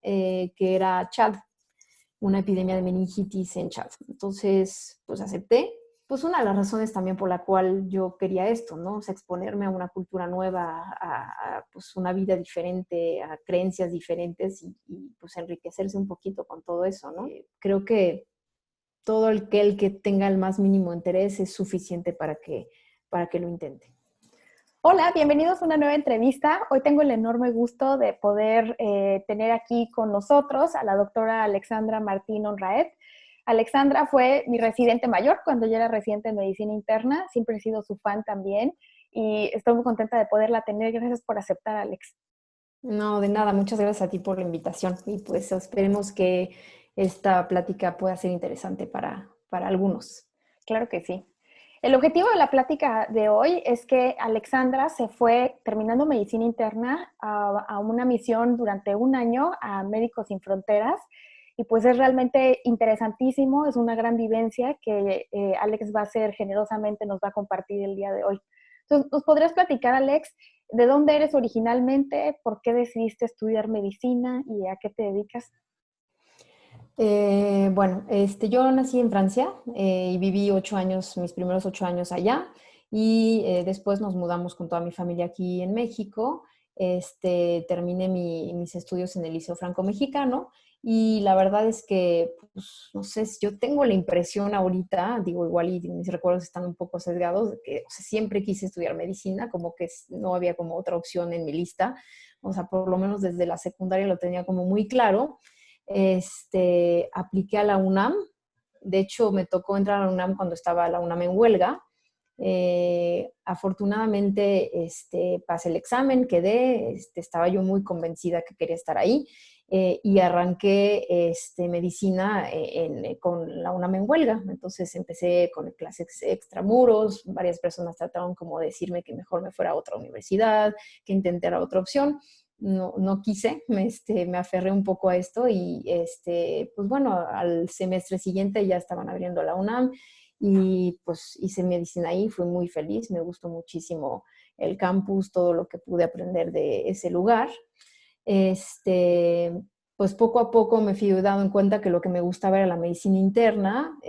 que era Chad, una epidemia de meningitis en Chad. Entonces, pues acepté. Pues una de las razones también por la cual yo quería esto, ¿no? O sea, exponerme a una cultura nueva, pues una vida diferente, a creencias diferentes y pues enriquecerse un poquito con todo eso, ¿no? Creo que todo el que tenga el más mínimo interés es suficiente para que lo intente. Hola, bienvenidos a una nueva entrevista. Hoy tengo el enorme gusto de poder tener aquí con nosotros a la doctora Alexandra Martín Onraed. Alexandra fue mi residente mayor cuando yo era residente en medicina interna. Siempre he sido su fan también y estoy muy contenta de poderla tener. Gracias por aceptar, Alex. No, de nada, muchas gracias a ti por la invitación y pues esperemos que esta plática pueda ser interesante para algunos. Claro que sí. El objetivo de la plática de hoy es que Alexandra se fue terminando medicina interna a una misión durante un año a Médicos Sin Fronteras y pues es realmente interesantísimo, es una gran vivencia que Alex va a hacer generosamente, nos va a compartir el día de hoy. Entonces, ¿nos podrías platicar, Alex, de dónde eres originalmente, por qué decidiste estudiar medicina y a qué te dedicas? Bueno, yo nací en Francia y viví 8 años, mis primeros 8 años allá y después nos mudamos con toda mi familia aquí en México. Terminé mis estudios en el Liceo Franco-Mexicano y la verdad es que, pues, no sé, yo tengo la impresión ahorita, digo igual y mis recuerdos están un poco sesgados, de que o sea, siempre quise estudiar medicina, como que no había como otra opción en mi lista, o sea, por lo menos desde la secundaria lo tenía como muy claro. Apliqué a la UNAM. De hecho, me tocó entrar a la UNAM cuando estaba la UNAM en huelga. Afortunadamente, pasé el examen, quedé, estaba yo muy convencida que quería estar ahí y arranqué medicina con la UNAM en huelga. Entonces empecé con clases extramuros, varias personas trataron como de decirme que mejor me fuera a otra universidad, que intentara otra opción. No quise, me aferré un poco a esto y pues bueno, al semestre siguiente ya estaban abriendo la UNAM y pues hice medicina ahí, fui muy feliz, me gustó muchísimo el campus, todo lo que pude aprender de ese lugar. Pues poco a poco me fui dando cuenta que lo que me gustaba era la medicina interna.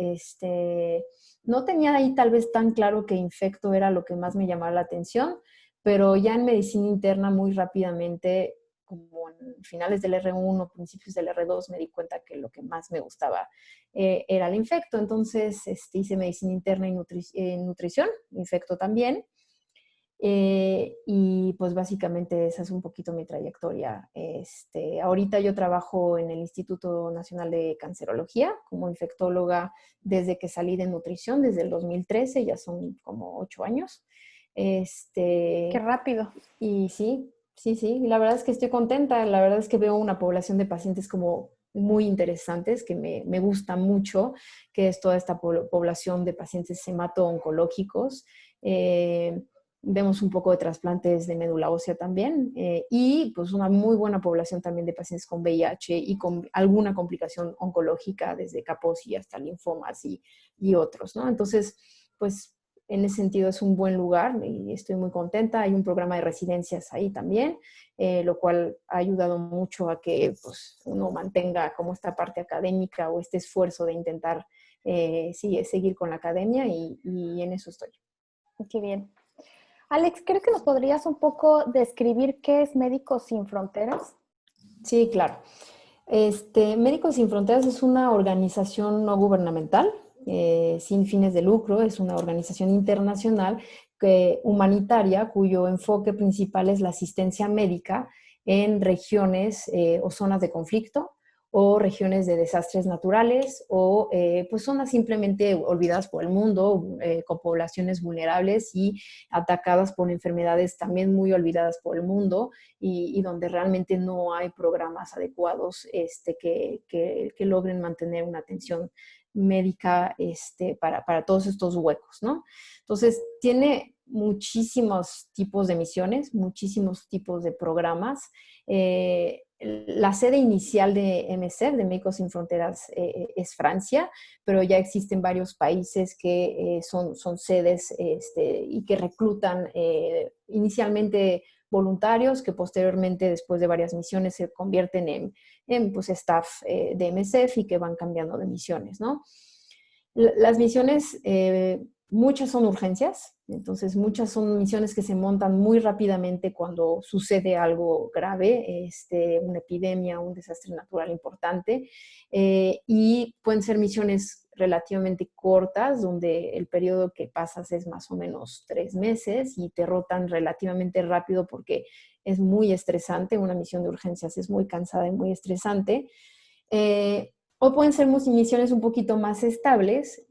No tenía ahí tal vez tan claro que infecto era lo que más me llamaba la atención, pero ya en medicina interna muy rápidamente, como en finales del R1, principios del R2, me di cuenta que lo que más me gustaba era el infecto. Entonces hice medicina interna y nutrición, infecto también. Y pues básicamente esa es un poquito mi trayectoria. Ahorita yo trabajo en el Instituto Nacional de Cancerología como infectóloga desde que salí de nutrición, desde el 2013, ya son como 8 años. Qué Este, rápido. y sí, la verdad es que estoy contenta, la verdad es que veo una población de pacientes como muy interesantes, que me gusta mucho, que es toda esta población de pacientes hemato-oncológicos. Vemos un poco de trasplantes de médula ósea también y pues una muy buena población también de pacientes con VIH y con alguna complicación oncológica, desde Kaposi hasta linfomas y otros, ¿no? Entonces, pues en ese sentido es un buen lugar y estoy muy contenta. Hay un programa de residencias ahí también, lo cual ha ayudado mucho a que pues, uno mantenga como esta parte académica o este esfuerzo de intentar seguir con la academia y en eso estoy. Qué bien. Alex, ¿crees que nos podrías un poco describir qué es Médicos Sin Fronteras? Sí, claro. Médicos Sin Fronteras es una organización no gubernamental, sin fines de lucro, es una organización internacional humanitaria cuyo enfoque principal es la asistencia médica en regiones o zonas de conflicto o regiones de desastres naturales o pues zonas simplemente olvidadas por el mundo, con poblaciones vulnerables y atacadas por enfermedades también muy olvidadas por el mundo y donde realmente no hay programas adecuados que logren mantener una atención médica para todos estos huecos, ¿no? Entonces, tiene muchísimos tipos de misiones, muchísimos tipos de programas. La sede inicial de MSF, de Médicos Sin Fronteras, es Francia, pero ya existen varios países que son sedes y que reclutan inicialmente voluntarios que posteriormente, después de varias misiones, se convierten pues, staff de MSF y que van cambiando de misiones, ¿no? Las misiones, muchas son urgencias, entonces muchas son misiones que se montan muy rápidamente cuando sucede algo grave, una epidemia, un desastre natural importante, y pueden ser misiones relativamente cortas, donde el periodo que pasas es más o menos 3 meses y te rotan relativamente rápido porque es muy estresante, una misión de urgencias es muy cansada y muy estresante. O pueden ser misiones un poquito más estables,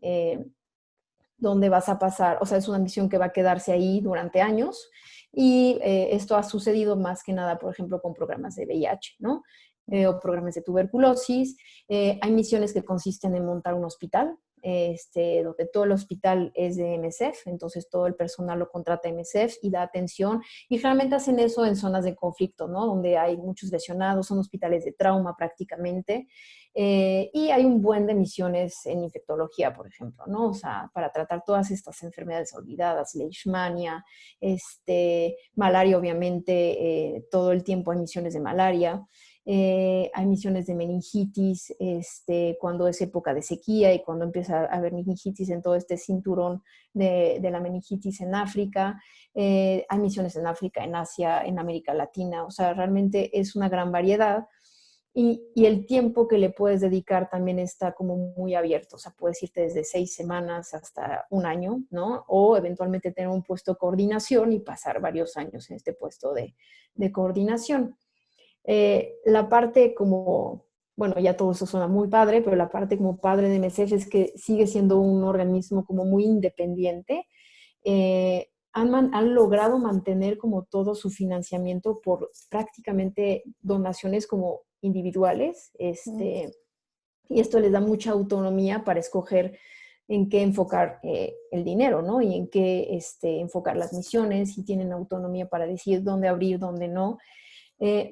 donde vas a pasar, o sea, es una misión que va a quedarse ahí durante años. Y esto ha sucedido más que nada, por ejemplo, con programas de VIH, ¿no? O programas de tuberculosis. Hay misiones que consisten en montar un hospital, donde todo el hospital es de MSF, entonces todo el personal lo contrata MSF y da atención, y realmente hacen eso en zonas de conflicto, ¿no? Donde hay muchos lesionados, son hospitales de trauma prácticamente, y hay un buen de misiones en infectología, por ejemplo, ¿no? O sea, para tratar todas estas enfermedades olvidadas, leishmania, malaria, obviamente, todo el tiempo hay misiones de malaria. Hay misiones de meningitis, cuando es época de sequía y cuando empieza a haber meningitis en todo este cinturón de la meningitis en África. Hay misiones en África, en Asia, en América Latina. O sea, realmente es una gran variedad. Y el tiempo que le puedes dedicar también está como muy abierto. O sea, puedes irte desde 6 semanas hasta un año, ¿no? O eventualmente tener un puesto de coordinación y pasar varios años en este puesto de coordinación. La parte como, bueno, ya todo eso suena muy padre, pero la parte como padre de MSF es que sigue siendo un organismo como muy independiente. Han logrado mantener como todo su financiamiento por prácticamente donaciones como individuales, y esto les da mucha autonomía para escoger en qué enfocar el dinero, ¿no? Y en qué enfocar las misiones, y tienen autonomía para decir dónde abrir, dónde no.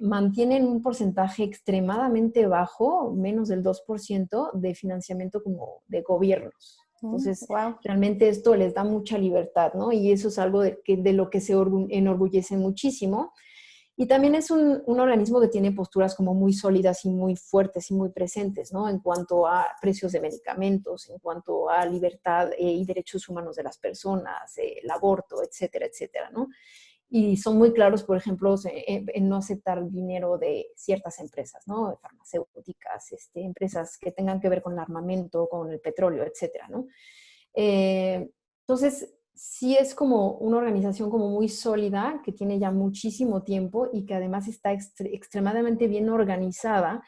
Mantienen un porcentaje extremadamente bajo, menos del 2% de financiamiento como de gobiernos. Entonces, Wow. realmente esto les da mucha libertad, ¿no? Y eso es algo de lo que se enorgullece muchísimo. Y también es un organismo que tiene posturas como muy sólidas y muy fuertes y muy presentes, ¿no? En cuanto a precios de medicamentos, en cuanto a libertad y derechos humanos de las personas, el aborto, etcétera, etcétera, ¿no? Y son muy claros, por ejemplo, en no aceptar dinero de ciertas empresas, ¿no? Farmacéuticas, empresas que tengan que ver con el armamento, con el petróleo, etcétera, ¿no? Entonces, sí es como una organización como muy sólida, que tiene ya muchísimo tiempo y que además está extremadamente bien organizada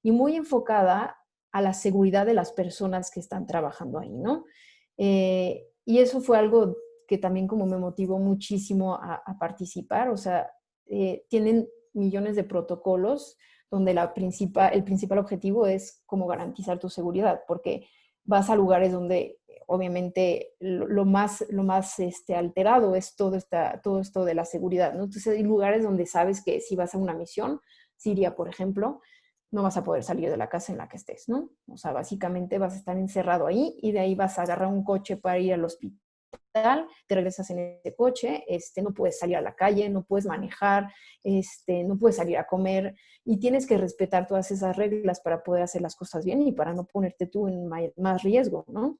y muy enfocada a la seguridad de las personas que están trabajando ahí, ¿no? Y eso fue algo que también como me motivó muchísimo a participar. O sea, tienen millones de protocolos donde el principal objetivo es como garantizar tu seguridad, porque vas a lugares donde obviamente lo más alterado es todo esto de la seguridad, ¿no? Entonces hay lugares donde sabes que si vas a una misión, Siria, por ejemplo, no vas a poder salir de la casa en la que estés, ¿no? O sea, básicamente vas a estar encerrado ahí y de ahí vas a agarrar un coche para ir al hospital, te regresas en ese coche, no puedes salir a la calle, no puedes manejar, no puedes salir a comer, y tienes que respetar todas esas reglas para poder hacer las cosas bien y para no ponerte tú en más riesgo, ¿no?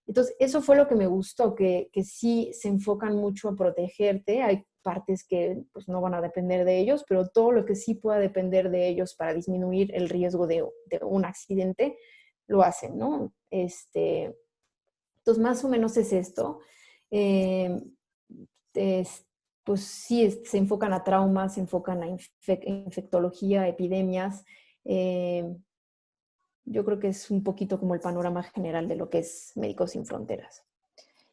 Entonces, eso fue lo que me gustó, que sí se enfocan mucho a protegerte. Hay partes que pues, no van a depender de ellos, pero todo lo que sí pueda depender de ellos para disminuir el riesgo de un accidente, lo hacen, ¿no? Entonces, más o menos es esto. Eh, es, pues sí, se enfocan a traumas, se enfocan a infectología, epidemias. Yo creo que es un poquito como el panorama general de lo que es Médicos Sin Fronteras.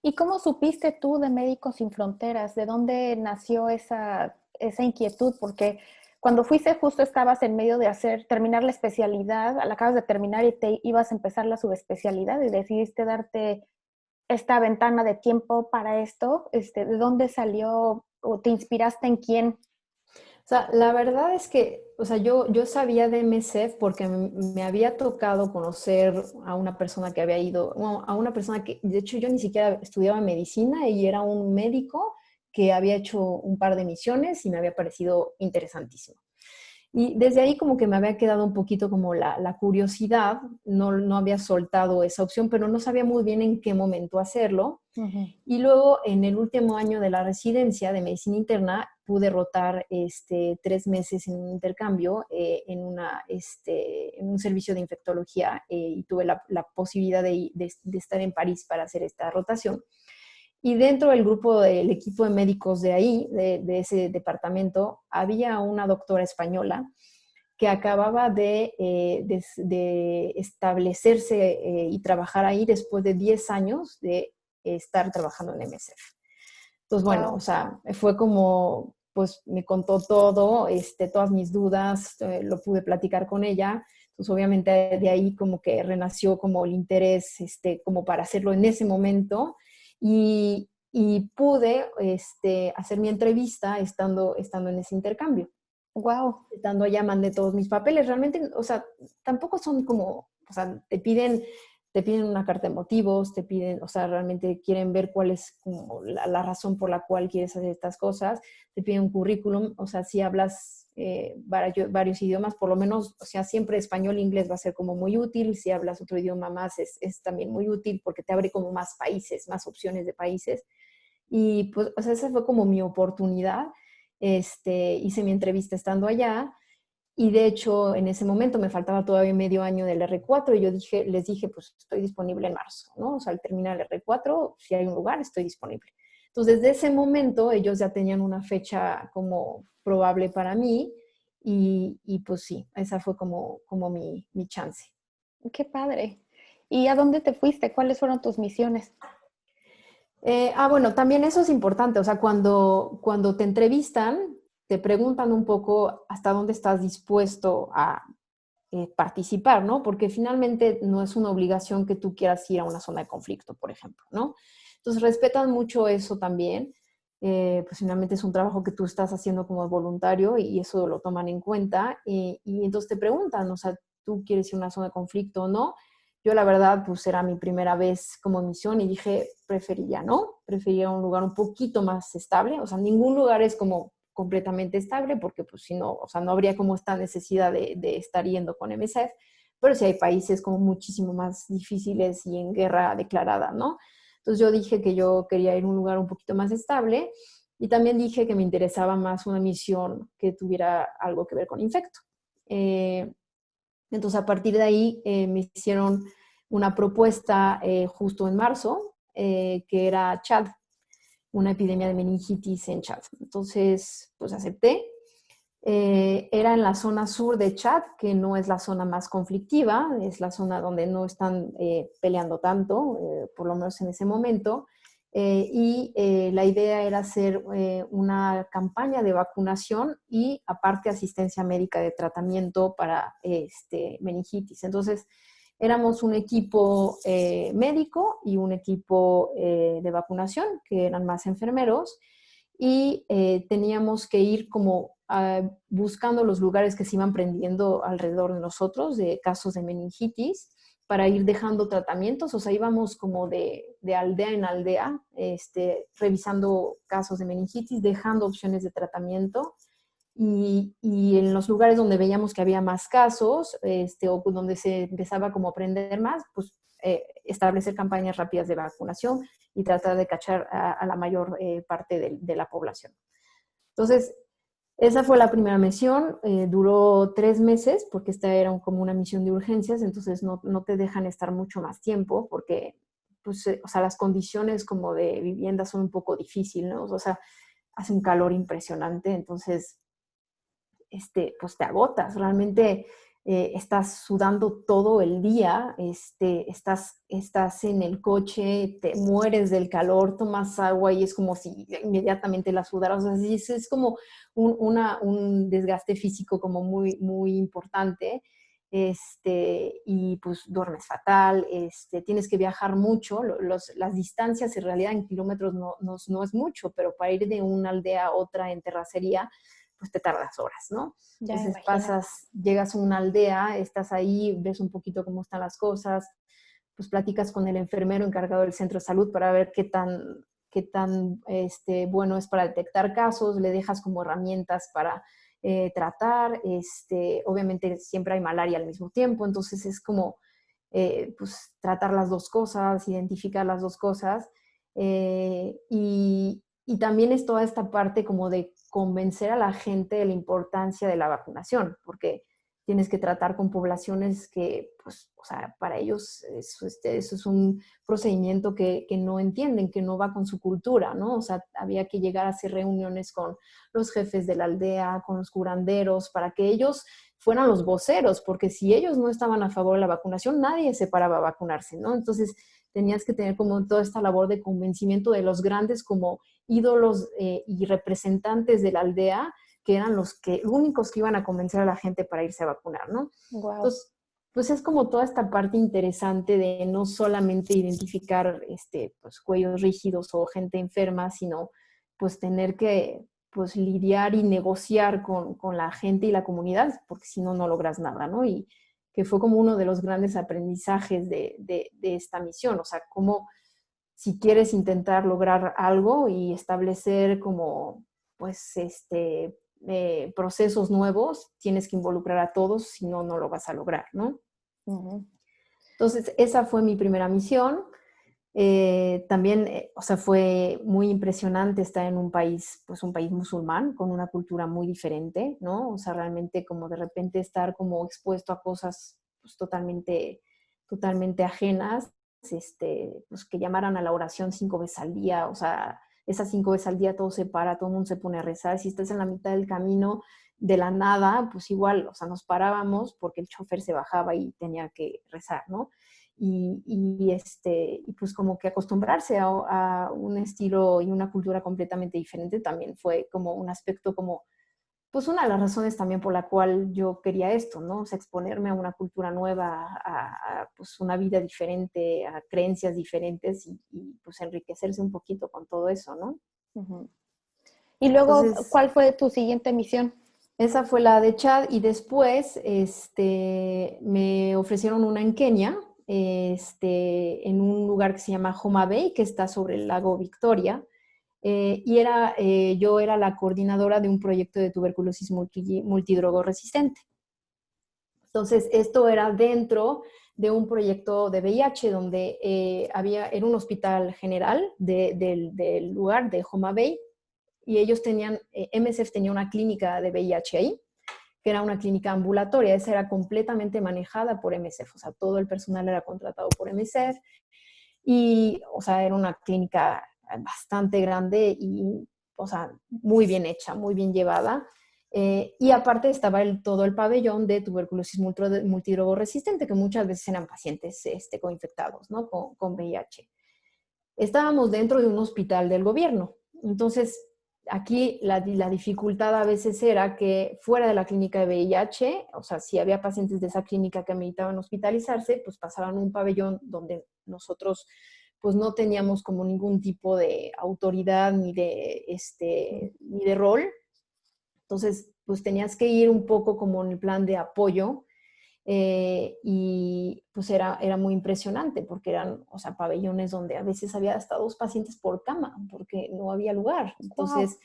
¿Y cómo supiste tú de Médicos Sin Fronteras? ¿De dónde nació esa inquietud? Porque cuando fuiste justo estabas en medio de terminar la especialidad, la acabas de terminar y te ibas a empezar la subespecialidad y decidiste darte esta ventana de tiempo para esto. ¿De dónde salió o te inspiraste en quién? O sea, la verdad es que, o sea, yo sabía de MSF porque me había tocado conocer a una persona que había ido, bueno, a una persona que, de hecho, yo ni siquiera estudiaba medicina y era un médico que había hecho un par de misiones y me había parecido interesantísimo. Y desde ahí como que me había quedado un poquito como la curiosidad, no había soltado esa opción, pero no sabía muy bien en qué momento hacerlo. Ujú. Y luego, en el último año de la residencia de medicina interna, pude rotar 3 meses en un intercambio en un servicio de infectología y tuve la posibilidad de estar en París para hacer esta rotación. Y dentro del grupo del equipo de médicos de ahí, de ese departamento, había una doctora española que acababa de establecerse y trabajar ahí después de 10 años de estar trabajando en MSF. Entonces, bueno, o Wow. sea, fue como, pues me contó todo, todas mis dudas, lo pude platicar con ella. Entonces, obviamente de ahí como que renació como el interés, como para hacerlo en ese momento. Y pude hacer mi entrevista estando en ese intercambio. Wow. Estando allá mandé todos mis papeles. Realmente, o sea, tampoco son como, o sea, te piden una carta de motivos, te piden, o sea, realmente quieren ver cuál es como la razón por la cual quieres hacer estas cosas, te piden un currículum, o sea, si hablas varios idiomas, por lo menos, o sea, siempre español e inglés va a ser como muy útil, si hablas otro idioma más es también muy útil porque te abre como más países, más opciones de países. Y pues, o sea, esa fue como mi oportunidad. Hice mi entrevista estando allá y de hecho en ese momento me faltaba todavía medio año del R4 y les dije, pues estoy disponible en marzo, ¿no? O sea, al terminar el R4, si hay un lugar, estoy disponible. Entonces, desde ese momento ellos ya tenían una fecha como probable para mí y pues sí, esa fue como mi chance. Qué padre. ¿Y a dónde te fuiste? ¿Cuáles fueron tus misiones? Bueno, también eso es importante, o sea, cuando te entrevistan, te preguntan un poco hasta dónde estás dispuesto a participar, ¿no? Porque finalmente no es una obligación que tú quieras ir a una zona de conflicto, por ejemplo, ¿no? Entonces respetan mucho eso también, pues finalmente es un trabajo que tú estás haciendo como voluntario y eso lo toman en cuenta y entonces te preguntan, o sea, ¿tú quieres ir a una zona de conflicto o no? Yo la verdad, pues era mi primera vez como misión y dije, preferiría, ¿no? Prefería un lugar un poquito más estable, o sea, ningún lugar es como completamente estable porque pues si no, o sea, no habría como esta necesidad de estar yendo con MSF, pero sí hay países como muchísimo más difíciles y en guerra declarada, ¿no? Entonces yo dije que yo quería ir a un lugar un poquito más estable y también dije que me interesaba más una misión que tuviera algo que ver con infecto. Eh, entonces, a partir de ahí me hicieron una propuesta justo en marzo, que era Chad, una epidemia de meningitis en Chad. Entonces, pues acepté. Era en la zona sur de Chad, que no es la zona más conflictiva, es la zona donde no están peleando tanto, por lo menos en ese momento. La idea era hacer una campaña de vacunación y aparte asistencia médica de tratamiento para meningitis. Entonces, éramos un equipo médico y un equipo de vacunación, que eran más enfermeros, y teníamos que ir como buscando los lugares que se iban prendiendo alrededor de nosotros de casos de meningitis para ir dejando tratamientos, o sea, íbamos como de aldea en aldea, revisando casos de meningitis, dejando opciones de tratamiento y en los lugares donde veíamos que había más casos o donde se empezaba como a aprender más, pues establecer campañas rápidas de vacunación y tratar de cachar a la mayor parte de la población. Entonces, esa fue la primera misión, duró 3 meses porque esta era como una misión de urgencias, entonces no te dejan estar mucho más tiempo porque pues, o sea, las condiciones como de vivienda son un poco difíciles, ¿no? O sea, hace un calor impresionante, entonces pues te agotas, realmente estás sudando todo el día, estás en el coche, te mueres del calor, tomas agua y es como si inmediatamente la sudaras, o sea, es como un desgaste físico como muy, muy importante. Y pues duermes fatal, tienes que viajar mucho, las distancias en realidad en kilómetros no es mucho, pero para ir de una aldea a otra en terracería, pues te tardas horas, ¿no? Ya me Entonces imagino. llegas a una aldea, estás ahí, ves un poquito cómo están las cosas, pues platicas con el enfermero encargado del centro de salud para ver qué tan bueno es para detectar casos, le dejas como herramientas para tratar. Obviamente siempre hay malaria al mismo tiempo, entonces es como pues, tratar las dos cosas, identificar las dos cosas. Y también es toda esta parte como de convencer a la gente de la importancia de la vacunación, porque tienes que tratar con poblaciones que, pues, o sea, para ellos eso es un procedimiento que no entienden, que no va con su cultura, ¿no? O sea, había que llegar a hacer reuniones con los jefes de la aldea, con los curanderos, para que ellos fueran los voceros, porque si ellos no estaban a favor de la vacunación, nadie se paraba a vacunarse, ¿no? Entonces, tenías que tener como toda esta labor de convencimiento de los grandes como ídolos y representantes de la aldea, que eran los únicos que iban a convencer a la gente para irse a vacunar, ¿no? Wow. Entonces, pues es como toda esta parte interesante de no solamente identificar pues, cuellos rígidos o gente enferma, sino pues tener que pues lidiar y negociar con la gente y la comunidad, porque si no, no logras nada, ¿no? Y que fue como uno de los grandes aprendizajes de esta misión, o sea, cómo si quieres intentar lograr algo y establecer como, pues, procesos nuevos, tienes que involucrar a todos, si no, no lo vas a lograr, ¿no? Ujú. Entonces, esa fue mi primera misión. También, o sea, fue muy impresionante estar en un país, pues un país musulmán, con una cultura muy diferente, ¿no? O sea, realmente como de repente estar como expuesto a cosas pues, totalmente ajenas, pues que llamaran a la oración 5 veces al día, o sea, esas 5 veces al día todo se para, todo el mundo se pone a rezar, si estás en la mitad del camino de la nada, pues igual, o sea, nos parábamos porque el chofer se bajaba y tenía que rezar, ¿no? Y pues como que acostumbrarse a un estilo y una cultura completamente diferente también fue como un aspecto como, pues una de las razones también por la cual yo quería esto, ¿no? O sea, exponerme a una cultura nueva, pues una vida diferente, a creencias diferentes pues enriquecerse un poquito con todo eso, ¿no? Ujú. Y luego, Entonces, ¿cuál fue tu siguiente misión? esa fue la de Chad y después me ofrecieron una en Kenia, en un lugar que se llama Homa Bay, que está sobre el lago Victoria. Yo era la coordinadora de un proyecto de tuberculosis multidrogo resistente. Entonces, esto era dentro de un proyecto de VIH donde era un hospital general del lugar de Homa Bay y ellos tenían, MSF tenía una clínica de VIH ahí, que era una clínica ambulatoria, esa era completamente manejada por MSF, o sea, todo el personal era contratado por MSF y, o sea, era una clínica bastante grande y, o sea, muy bien hecha, muy bien llevada. Y aparte estaba todo el pabellón de tuberculosis multidrogo resistente, que muchas veces eran pacientes coinfectados, ¿no? Con VIH. Estábamos dentro de un hospital del gobierno. Entonces, aquí la dificultad a veces era que fuera de la clínica de VIH, o sea, si había pacientes de esa clínica que ameritaban hospitalizarse, pues pasaban a un pabellón donde nosotros pues no teníamos como ningún tipo de autoridad ni de rol. Entonces, pues tenías que ir un poco como en el plan de apoyo y pues era muy impresionante porque eran, o sea, pabellones donde a veces había hasta 2 pacientes por cama porque no había lugar. Wow. Entonces,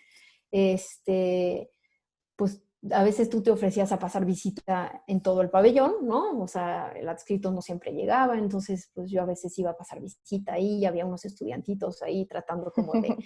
pues a veces tú te ofrecías a pasar visita en todo el pabellón, ¿no? O sea, el adscrito no siempre llegaba, entonces pues yo a veces iba a pasar visita ahí y había unos estudiantitos ahí tratando como de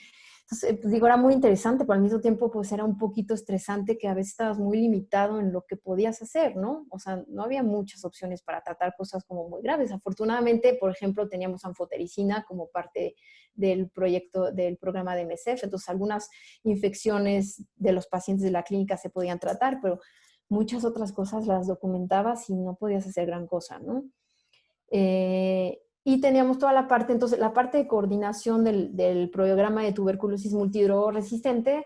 entonces, pues, digo, era muy interesante, pero al mismo tiempo, pues era un poquito estresante que a veces estabas muy limitado en lo que podías hacer, ¿no? O sea, no había muchas opciones para tratar cosas como muy graves. Afortunadamente, por ejemplo, teníamos anfotericina como parte del proyecto, del programa de MSF, entonces algunas infecciones de los pacientes de la clínica se podían tratar, pero muchas otras cosas las documentabas y no podías hacer gran cosa, ¿no? Y teníamos toda la parte, entonces la parte de coordinación del programa de tuberculosis multidrogo resistente,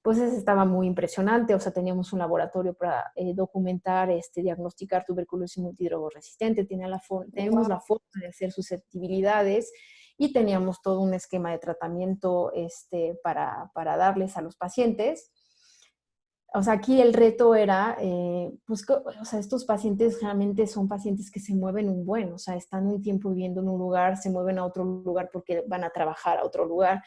pues estaba muy impresionante, o sea, teníamos un laboratorio para documentar, diagnosticar tuberculosis multidrogo resistente, tenemos la Wow. forma de hacer susceptibilidades y teníamos todo un esquema de tratamiento para darles a los pacientes. O sea, aquí el reto era, pues, o sea, estos pacientes realmente son pacientes que se mueven un buen, o sea, están un tiempo viviendo en un lugar, se mueven a otro lugar porque van a trabajar a otro lugar.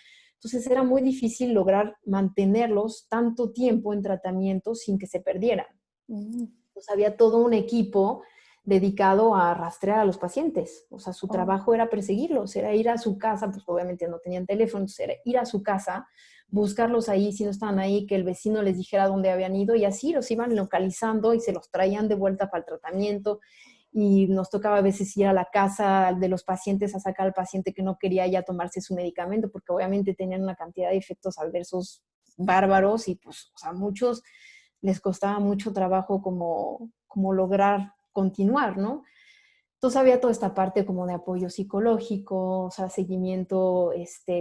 Entonces era muy difícil lograr mantenerlos tanto tiempo en tratamiento sin que se perdieran. Pues había todo un equipo dedicado a rastrear a los pacientes. O sea, su trabajo era perseguirlos, era ir a su casa, pues obviamente no tenían teléfono, entonces era ir a su casa, buscarlos ahí, si no estaban ahí, que el vecino les dijera dónde habían ido, y así los iban localizando y se los traían de vuelta para el tratamiento. Y nos tocaba a veces ir a la casa de los pacientes a sacar al paciente que no quería ya tomarse su medicamento, porque obviamente tenían una cantidad de efectos adversos bárbaros y pues, o sea, muchos les costaba mucho trabajo como lograr continuar, ¿no? Entonces había toda esta parte como de apoyo psicológico, o sea, seguimiento,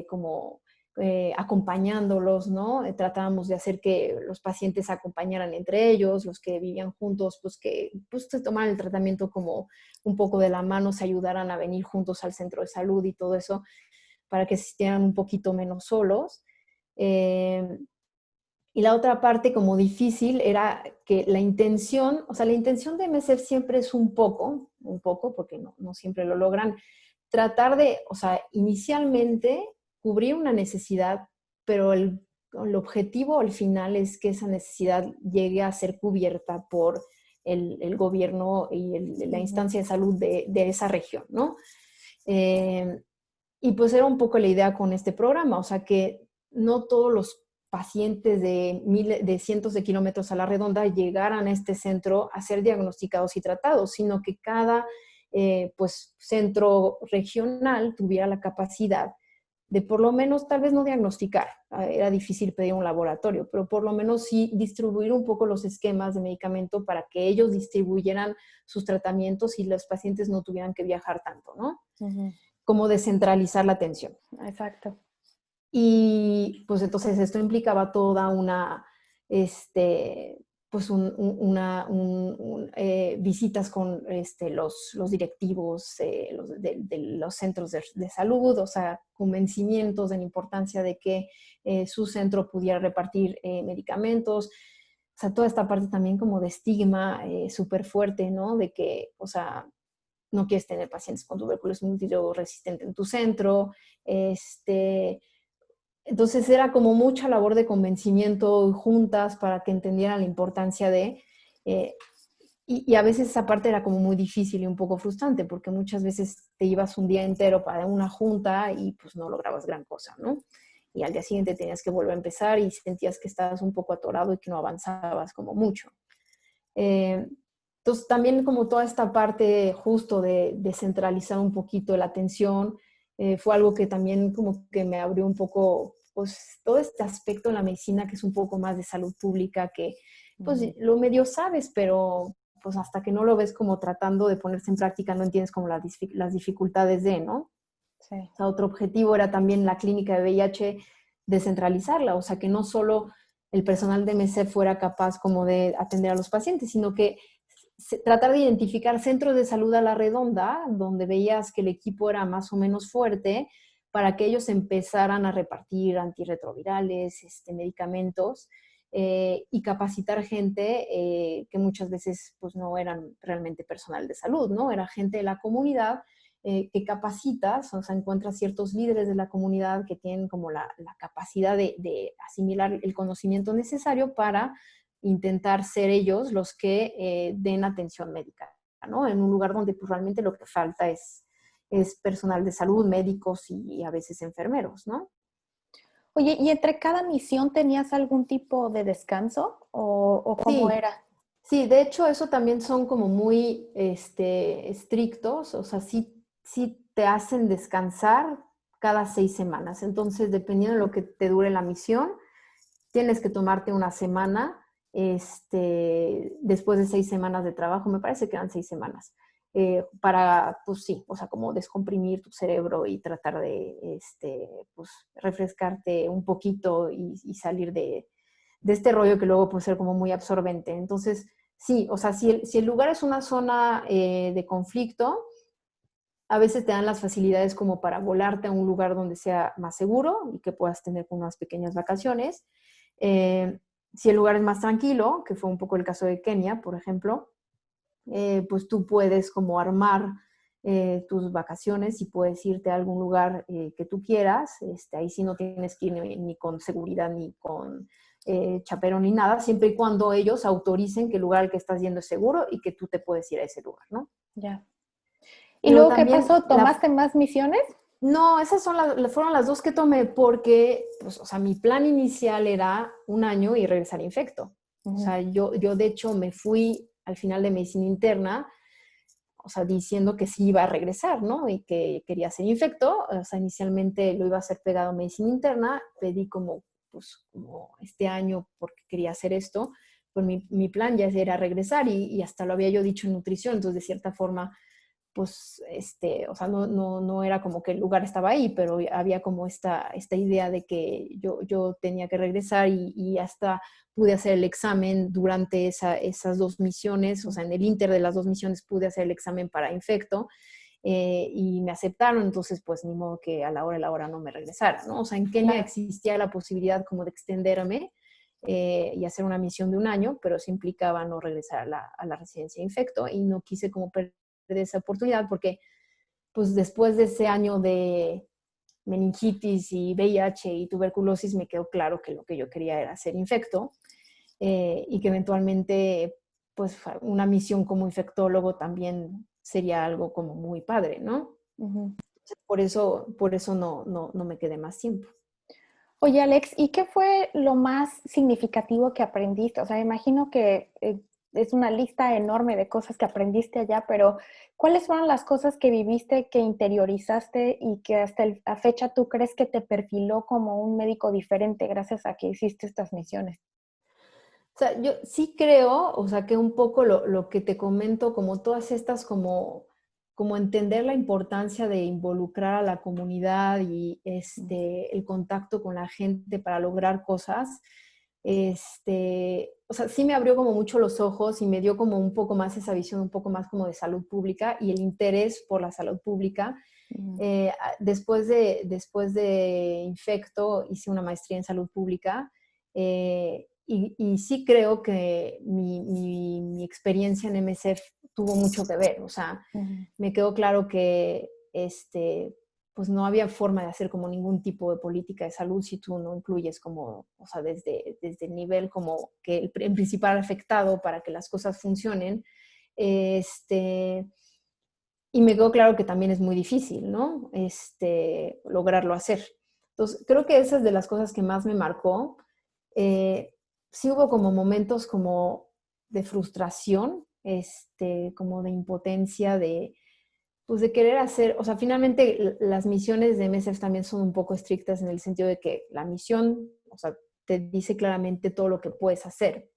como acompañándolos, ¿no? Tratábamos de hacer que los pacientes se acompañaran entre ellos, los que vivían juntos, pues que pues, se tomaran el tratamiento como un poco de la mano, se ayudaran a venir juntos al centro de salud y todo eso, para que se sintieran un poquito menos solos. Y la otra parte como difícil era que la intención, o sea, la intención de MSF siempre es un poco, porque no siempre lo logran, tratar de, o sea, inicialmente cubrir una necesidad, pero el objetivo al final es que esa necesidad llegue a ser cubierta por el gobierno y la instancia de salud de esa región, ¿no? Y pues era un poco la idea con este programa, o sea, que no todos los pacientes de cientos de kilómetros a la redonda llegaran a este centro a ser diagnosticados y tratados, sino que cada pues, centro regional tuviera la capacidad de por lo menos, tal vez no diagnosticar, era difícil pedir un laboratorio, pero por lo menos sí distribuir un poco los esquemas de medicamento para que ellos distribuyeran sus tratamientos y los pacientes no tuvieran que viajar tanto, ¿no? Como descentralizar la atención. Exacto. Y pues entonces esto implicaba toda una, pues visitas con los directivos de los centros de salud, o sea, convencimientos de la importancia de que su centro pudiera repartir medicamentos. O sea, toda esta parte también como de estigma súper fuerte, ¿no? De que, o sea, no quieres tener pacientes con tuberculosis multiresistente en tu centro, entonces era como mucha labor de convencimiento juntas para que entendieran la importancia de, eh, y a veces esa parte era como muy difícil y un poco frustrante, porque muchas veces te ibas un día entero para una junta y pues no lograbas gran cosa, ¿no? Y al día siguiente tenías que volver a empezar y sentías que estabas un poco atorado y que no avanzabas como mucho. Entonces también como toda esta parte justo de descentralizar un poquito la atención, fue algo que también como que me abrió un poco, pues todo este aspecto de la medicina que es un poco más de salud pública, que pues lo medio sabes, pero pues hasta que no lo ves como tratando de ponerse en práctica no entiendes como las dificultades de, ¿no? Sí. O sea, otro objetivo era también la clínica de VIH descentralizarla, o sea, que no solo el personal de MSF fuera capaz como de atender a los pacientes, sino que tratar de identificar centros de salud a la redonda, donde veías que el equipo era más o menos fuerte, para que ellos empezaran a repartir antirretrovirales, medicamentos, y capacitar gente que muchas veces pues, no eran realmente personal de salud, ¿no? Era gente de la comunidad que capacitas, o sea, encuentras ciertos líderes de la comunidad que tienen como la capacidad de asimilar el conocimiento necesario para intentar ser ellos los que den atención médica, ¿no? En un lugar donde pues, realmente lo que falta es personal de salud, médicos y a veces enfermeros, ¿no? Oye, ¿y entre cada misión tenías algún tipo de descanso o cómo Sí, era? sí, de hecho eso también son como muy estrictos, o sea, sí te hacen descansar cada 6 semanas. Entonces, dependiendo de lo que te dure la misión, tienes que tomarte una semana después de 6 semanas de trabajo, me parece que eran 6 semanas, para, pues sí, o sea, como descomprimir tu cerebro y tratar de, pues, refrescarte un poquito y salir de este rollo que luego puede ser como muy absorbente. Entonces, sí, o sea, si el lugar es una zona de conflicto, a veces te dan las facilidades como para volarte a un lugar donde sea más seguro y que puedas tener unas pequeñas vacaciones. Si el lugar es más tranquilo, que fue un poco el caso de Kenia, por ejemplo, pues tú puedes como armar tus vacaciones y puedes irte a algún lugar que tú quieras. Ahí sí no tienes que ir ni con seguridad ni con chaperón ni nada, siempre y cuando ellos autoricen que el lugar al que estás yendo es seguro y que tú te puedes ir a ese lugar, ¿no? Ya. ¿Y Pero luego qué también pasó? ¿Tomaste más misiones? no, esas fueron las dos que tomé porque, pues, o sea, mi plan inicial era un año y regresar infecto. O sea, yo de hecho me fui al final de medicina interna, o sea, diciendo que sí iba a regresar, ¿no? Y que quería ser infecto. O sea, inicialmente lo iba a hacer pegado a medicina interna. Pedí como, pues, como este año porque quería hacer esto. Pues mi plan ya era regresar y hasta lo había yo dicho en nutrición. Entonces, de cierta forma, pues, o sea, no era como que el lugar estaba ahí, pero había como esta idea de que yo tenía que regresar y hasta pude hacer el examen durante esas dos misiones, o sea, en el inter de las dos misiones pude hacer el examen para infecto y me aceptaron, entonces pues ni modo que a la hora de la hora no me regresara, ¿no? O sea, en Kenia Claro. existía la posibilidad como de extenderme y hacer una misión de un año, pero sí implicaba no regresar a la residencia de infecto y no quise como perder esa oportunidad porque pues después de ese año de meningitis y VIH y tuberculosis me quedó claro que lo que yo quería era ser infecto y que eventualmente pues una misión como infectólogo también sería algo como muy padre, ¿no? Ujú. Por eso no me quedé más tiempo. Oye, Alex, ¿y qué fue lo más significativo que aprendiste? O sea, imagino que es una lista enorme de cosas que aprendiste allá, pero ¿cuáles fueron las cosas que viviste, que interiorizaste y que hasta la fecha tú crees que te perfiló como un médico diferente gracias a que hiciste estas misiones? O sea, yo sí creo, o sea, que un poco lo que te comento, como todas estas, como entender la importancia de involucrar a la comunidad y el contacto con la gente para lograr cosas, o sea, sí me abrió como mucho los ojos y me dio como un poco más esa visión, un poco más como de salud pública y el interés por la salud pública. Después de Infecto hice una maestría en salud pública y sí creo que mi experiencia en MSF tuvo mucho que ver. O sea, Ujú. me quedó claro que pues no había forma de hacer como ningún tipo de política de salud si tú no incluyes como, o sea, desde el nivel como que el principal afectado para que las cosas funcionen. Y me quedó claro que también es muy difícil, ¿no? Lograrlo hacer. Entonces, creo que esa es de las cosas que más me marcó. Sí hubo como momentos como de frustración, como de impotencia, pues de querer hacer, o sea, finalmente las misiones de MSF también son un poco estrictas en el sentido de que la misión, o sea, te dice claramente todo lo que puedes hacer,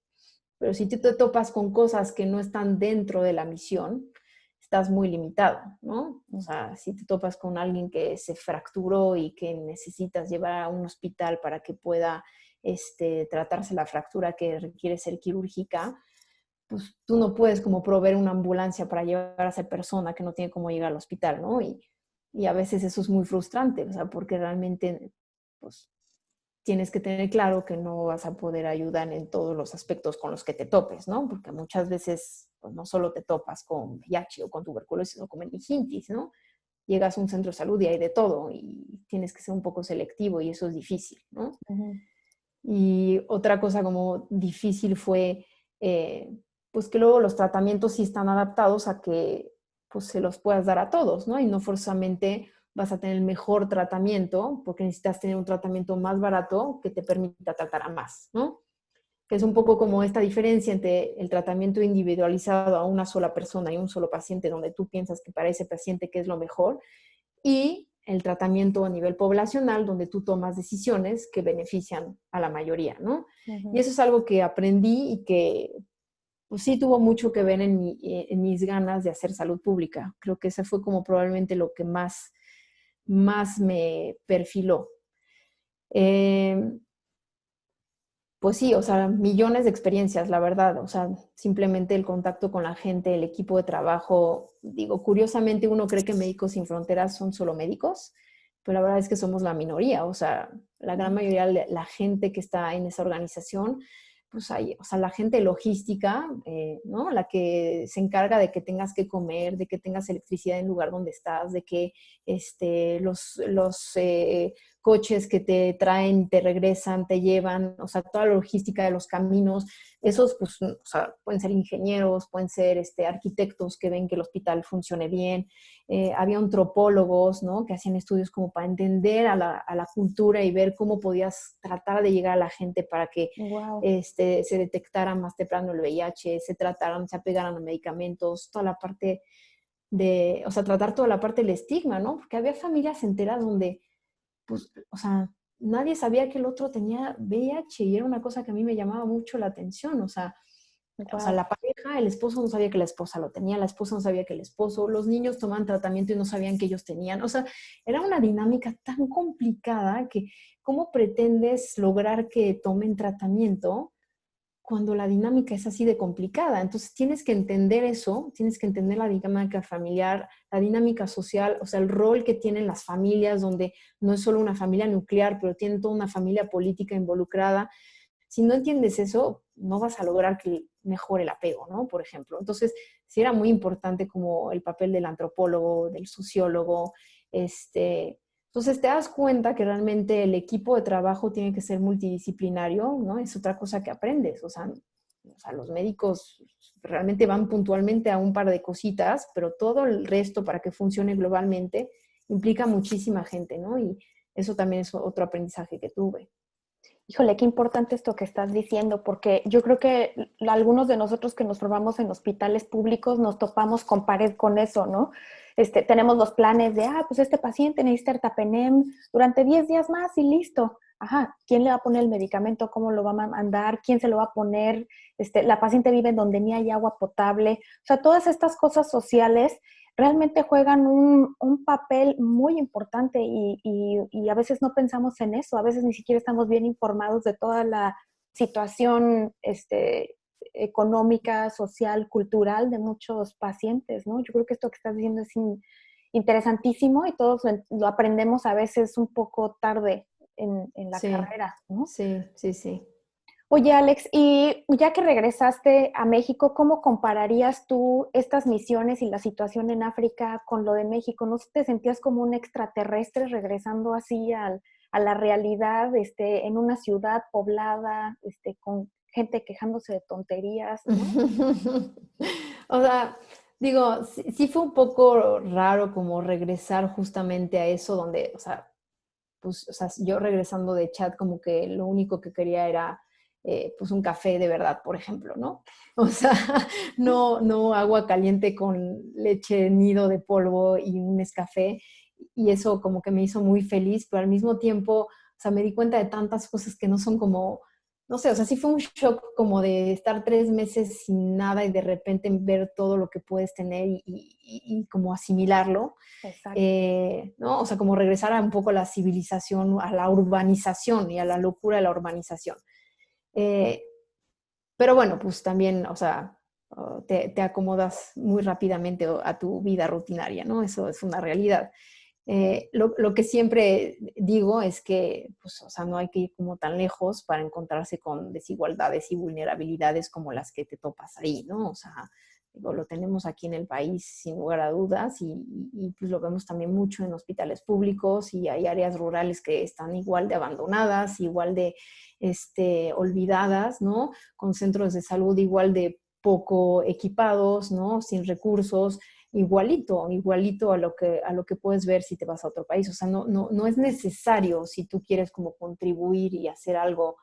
pero si tú te topas con cosas que no están dentro de la misión, estás muy limitado, ¿no? O sea, si te topas con alguien que se fracturó y que necesitas llevar a un hospital para que pueda tratarse la fractura que requiere ser quirúrgica, pues tú no puedes como proveer una ambulancia para llevar a esa persona que no tiene cómo llegar al hospital, ¿no? Y a veces eso es muy frustrante, o sea, porque realmente, pues, tienes que tener claro que no vas a poder ayudar en todos los aspectos con los que te topes, ¿no? Porque muchas veces pues, no solo te topas con VIH o con tuberculosis o con meningitis, ¿no? Llegas a un centro de salud y hay de todo y tienes que ser un poco selectivo y eso es difícil, ¿no? Ujú. Y otra cosa como difícil fue, pues que luego los tratamientos sí están adaptados a que pues se los puedas dar a todos, ¿no? Y no forzosamente vas a tener el mejor tratamiento porque necesitas tener un tratamiento más barato que te permita tratar a más, ¿no? Que es un poco como esta diferencia entre el tratamiento individualizado a una sola persona y un solo paciente, donde tú piensas que para ese paciente que es lo mejor, y el tratamiento a nivel poblacional, donde tú tomas decisiones que benefician a la mayoría, ¿no? Y Ujú. eso es algo que aprendí y que pues, sí tuvo mucho que ver en mis ganas de hacer salud pública. Creo que ese fue como probablemente lo que más me perfiló. Eh, pues sí, o sea, millones de experiencias, la verdad. O sea, simplemente el contacto con la gente, el equipo de trabajo. Digo, curiosamente uno cree que Médicos Sin Fronteras son solo médicos, pero la verdad es que somos la minoría. O sea, la gran mayoría de la gente que está en esa organización, pues hay, o sea, la gente logística, ¿no? La que se encarga de que tengas que comer, de que tengas electricidad en el lugar donde estás, de que los coches que te traen, te regresan, te llevan, o sea, toda la logística de los caminos, esos, pues, o sea, pueden ser ingenieros, pueden ser arquitectos que ven que el hospital funcione bien. Había antropólogos, ¿no? Que hacían estudios como para entender a la cultura y ver cómo podías tratar de llegar a la gente para que Wow. se detectara más temprano el VIH, se trataran, se apegaran a medicamentos, toda la parte de, o sea, tratar toda la parte del estigma, ¿no? Porque había familias enteras donde, pues, o sea, nadie sabía que el otro tenía VIH y era una cosa que a mí me llamaba mucho la atención, o sea, Wow. la pareja, el esposo no sabía que la esposa lo tenía, la esposa no sabía que el esposo, los niños tomaban tratamiento y no sabían que ellos tenían. O sea, era una dinámica tan complicada que ¿cómo pretendes lograr que tomen tratamiento cuando la dinámica es así de complicada? Entonces tienes que entender eso, tienes que entender la dinámica familiar, la dinámica social, o sea, el rol que tienen las familias, donde no es solo una familia nuclear, pero tienen toda una familia política involucrada. Si no entiendes eso, no vas a lograr que mejore el apego, ¿no? Por ejemplo. Entonces, sí era muy importante como el papel del antropólogo, del sociólogo. Entonces, te das cuenta que realmente el equipo de trabajo tiene que ser multidisciplinario, ¿no? Es otra cosa que aprendes. O sea, los médicos realmente van puntualmente a un par de cositas, pero todo el resto para que funcione globalmente implica muchísima gente, ¿no? Y eso también es otro aprendizaje que tuve. Híjole, qué importante esto que estás diciendo, porque yo creo que algunos de nosotros que nos formamos en hospitales públicos nos topamos con pared con eso, ¿no? Tenemos los planes de, pues este paciente necesita ertapenem durante 10 días más y listo. Ajá, ¿quién le va a poner el medicamento? ¿Cómo lo va a mandar? ¿Quién se lo va a poner? La paciente vive en donde ni hay agua potable. O sea, todas estas cosas sociales realmente juegan un papel muy importante y a veces no pensamos en eso, a veces ni siquiera estamos bien informados de toda la situación económica, social, cultural de muchos pacientes, ¿no? Yo creo que esto que estás diciendo es interesantísimo y todos lo aprendemos a veces un poco tarde en la Sí, carrera, ¿no? sí, sí, sí. Oye, Alex, y ya que regresaste a México, ¿cómo compararías tú estas misiones y la situación en África con lo de México? ¿No te sentías como un extraterrestre regresando así a la realidad, en una ciudad poblada, con gente quejándose de tonterías, ¿no? O sea, digo, sí, sí fue un poco raro como regresar justamente a eso donde, o sea, pues, o sea, yo regresando de chat como que lo único que quería era, pues, un café de verdad, por ejemplo, ¿no? O sea, no agua caliente con leche nido de polvo y un Nescafé, y eso como que me hizo muy feliz, pero al mismo tiempo, o sea, me di cuenta de tantas cosas que no son como, no sé, o sea, sí fue un shock como de estar 3 meses sin nada y de repente ver todo lo que puedes tener y como asimilarlo. Exacto. ¿No? O sea, como regresar a un poco a la civilización, a la urbanización y a la locura de la urbanización. Eh, pero bueno, pues también, o sea, te acomodas muy rápidamente a tu vida rutinaria, ¿no? Eso es una realidad. Lo que siempre digo es que, pues, o sea, no hay que ir como tan lejos para encontrarse con desigualdades y vulnerabilidades como las que te topas ahí, ¿no? O sea, digo, lo tenemos aquí en el país sin lugar a dudas y pues lo vemos también mucho en hospitales públicos y hay áreas rurales que están igual de abandonadas, igual de olvidadas, ¿no? Con centros de salud igual de poco equipados, ¿no? Sin recursos, igualito a lo que puedes ver si te vas a otro país. O sea, no es necesario si tú quieres como contribuir y hacer algo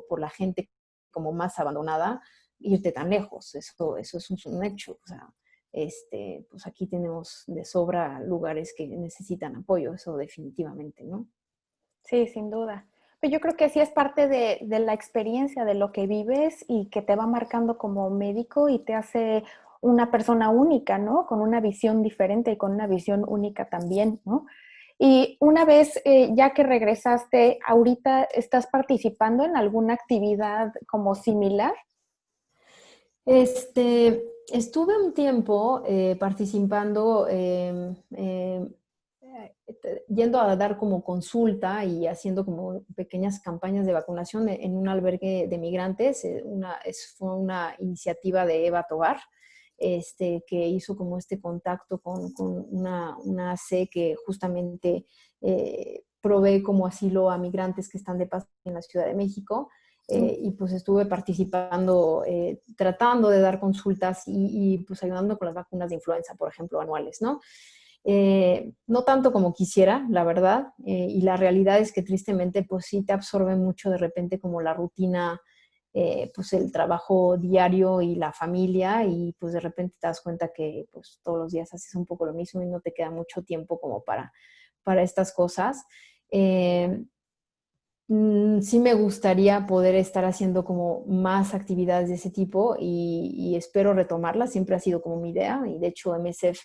por la gente como más abandonada, irte tan lejos. Eso es un hecho. O sea, pues aquí tenemos de sobra lugares que necesitan apoyo, eso definitivamente, ¿no? Sí, sin duda. Pero yo creo que sí es parte de la experiencia, de lo que vives y que te va marcando como médico y te hace una persona única, ¿no? Con una visión diferente y con una visión única también, ¿no? Y una vez ya que regresaste, ¿ahorita estás participando en alguna actividad como similar? Estuve un tiempo participando yendo a dar como consulta y haciendo como pequeñas campañas de vacunación en un albergue de migrantes. Fue una iniciativa de Eva Tovar, que hizo como este contacto con una AC que justamente provee como asilo a migrantes que están de paso en la Ciudad de México. Y pues estuve participando, tratando de dar consultas y pues ayudando con las vacunas de influenza, por ejemplo, anuales, ¿no? No tanto como quisiera, la verdad, y la realidad es que tristemente pues sí te absorbe mucho de repente como la rutina, pues el trabajo diario y la familia, y pues de repente te das cuenta que pues todos los días haces un poco lo mismo y no te queda mucho tiempo como para estas cosas. Eh, sí me gustaría poder estar haciendo como más actividades de ese tipo y espero retomarlas, siempre ha sido como mi idea, y de hecho MSF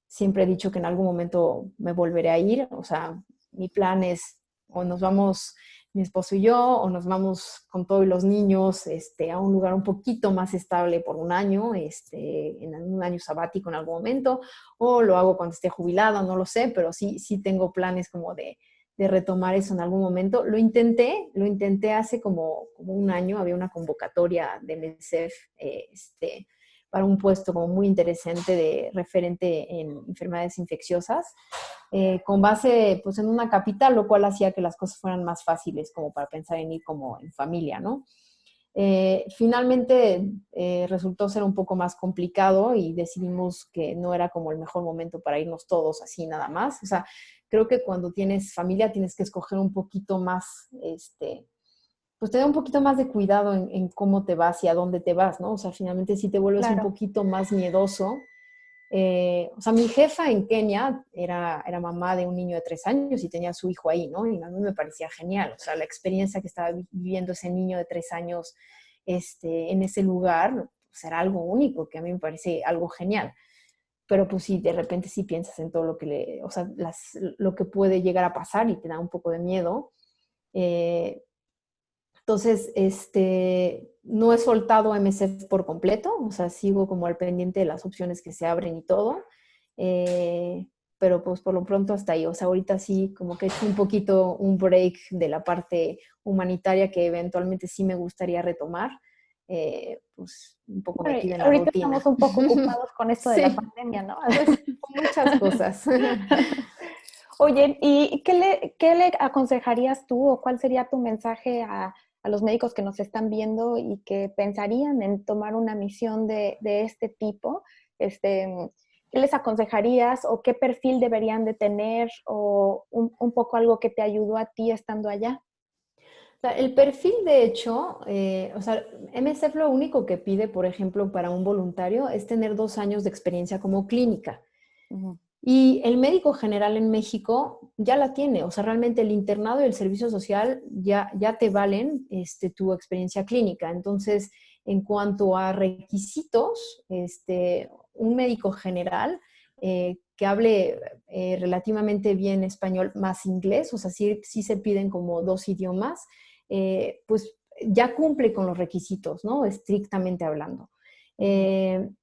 siempre he dicho que en algún momento me volveré a ir. O sea, mi plan es o nos vamos mi esposo y yo, o nos vamos con todos los niños a un lugar un poquito más estable por un año, en un año sabático en algún momento, o lo hago cuando esté jubilado, no lo sé, pero sí tengo planes como de retomar eso en algún momento. Lo intenté hace como un año, había una convocatoria de MSF, para un puesto como muy interesante de referente en enfermedades infecciosas, con base pues en una capital, lo cual hacía que las cosas fueran más fáciles como para pensar en ir como en familia, ¿no? Finalmente resultó ser un poco más complicado y decidimos que no era como el mejor momento para irnos todos así nada más. O sea, creo que cuando tienes familia tienes que escoger un poquito más, pues tener un poquito más de cuidado en cómo te vas y a dónde te vas, ¿no? O sea, finalmente si te vuelves un Claro. poquito más miedoso. O sea, mi jefa en Kenia era mamá de un niño de 3 años y tenía a su hijo ahí, ¿no? Y a mí me parecía genial. O sea, la experiencia que estaba viviendo ese niño de 3 años en ese lugar, pues era algo único, que a mí me parece algo genial. Pero pues sí, de repente sí piensas en todo lo que o sea, lo que puede llegar a pasar y te da un poco de miedo. Eh, entonces, no he soltado MSF por completo, o sea, sigo como al pendiente de las opciones que se abren y todo, eh, pero pues por lo pronto hasta ahí. O sea, ahorita sí como que es un poquito un break de la parte humanitaria que eventualmente sí me gustaría retomar, pues un poco Bueno, y metida en la ahorita estamos rutina. un poco ocupados con esto de la Sí, pandemia, ¿no? pues muchas cosas. Oye, ¿y qué le aconsejarías tú o cuál sería tu mensaje a los médicos que nos están viendo y que pensarían en tomar una misión de este tipo? ¿Qué les aconsejarías o qué perfil deberían de tener o un poco algo que te ayudó a ti estando allá? Sea, el perfil, de hecho, o sea, MSF lo único que pide, por ejemplo, para un voluntario es tener 2 años de experiencia como clínica. Ujú. Y el médico general en México ya la tiene. O sea, realmente el internado y el servicio social ya te valen tu experiencia clínica. Entonces, en cuanto a requisitos, un médico general que hable relativamente bien español más inglés, o sea, sí se piden como 2 idiomas, pues ya cumple con los requisitos, ¿no? Estrictamente hablando. Ujú.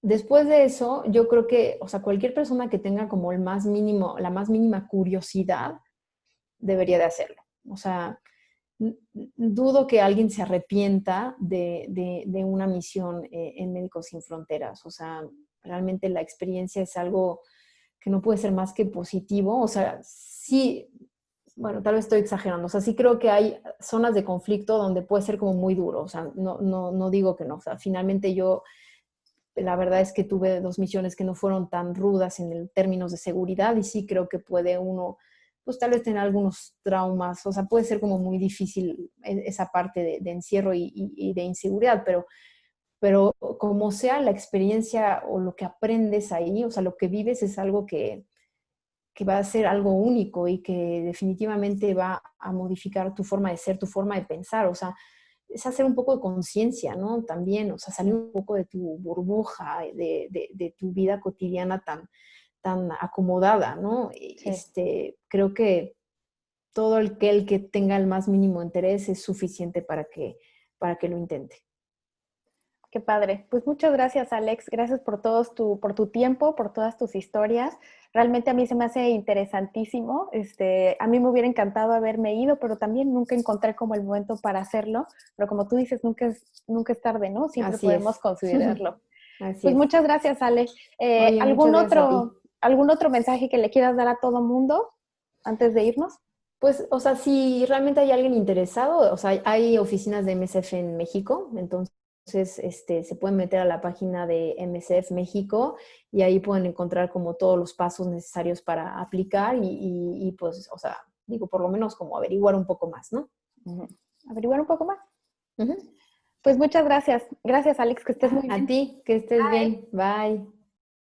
Después de eso, yo creo que, o sea, cualquier persona que tenga como la más mínima curiosidad debería de hacerlo. O sea, dudo que alguien se arrepienta de una misión en Médicos Sin Fronteras. O sea, realmente la experiencia es algo que no puede ser más que positivo. O sea, sí, bueno, tal vez estoy exagerando. O sea, sí creo que hay zonas de conflicto donde puede ser como muy duro. O sea, no digo que no. O sea, finalmente yo la verdad es que tuve 2 misiones que no fueron tan rudas en el términos de seguridad, y sí creo que puede uno, pues tal vez tener algunos traumas. O sea, puede ser como muy difícil esa parte de encierro y de inseguridad, pero como sea la experiencia o lo que aprendes ahí, o sea, lo que vives es algo que va a ser algo único y que definitivamente va a modificar tu forma de ser, tu forma de pensar. O sea, es hacer un poco de conciencia, ¿no? También, o sea, salir un poco de tu burbuja, de tu vida cotidiana tan acomodada, ¿no? Sí. Creo que todo el que tenga el más mínimo interés es suficiente para que lo intente. Qué padre. Pues muchas gracias, Alex. Gracias por tu tiempo, por todas tus historias. Realmente a mí se me hace interesantísimo. A mí me hubiera encantado haberme ido, pero también nunca encontré como el momento para hacerlo. Pero como tú dices, nunca es tarde, ¿no? Siempre Así podemos es. considerarlo. Así Pues es. muchas gracias, Ale. Oye, muchas gracias a ti. ¿Algún otro mensaje que le quieras dar a todo mundo antes de irnos? Pues, o sea, si realmente hay alguien interesado, o sea, hay oficinas de MSF en México, entonces, se pueden meter a la página de MSF México y ahí pueden encontrar como todos los pasos necesarios para aplicar y pues, o sea, digo, por lo menos como averiguar un poco más, ¿no? Ujú. Averiguar un poco más. Ujú. Pues muchas gracias. Gracias, Alex, que estés muy A bien. ti, que estés Bye. bien. Bye.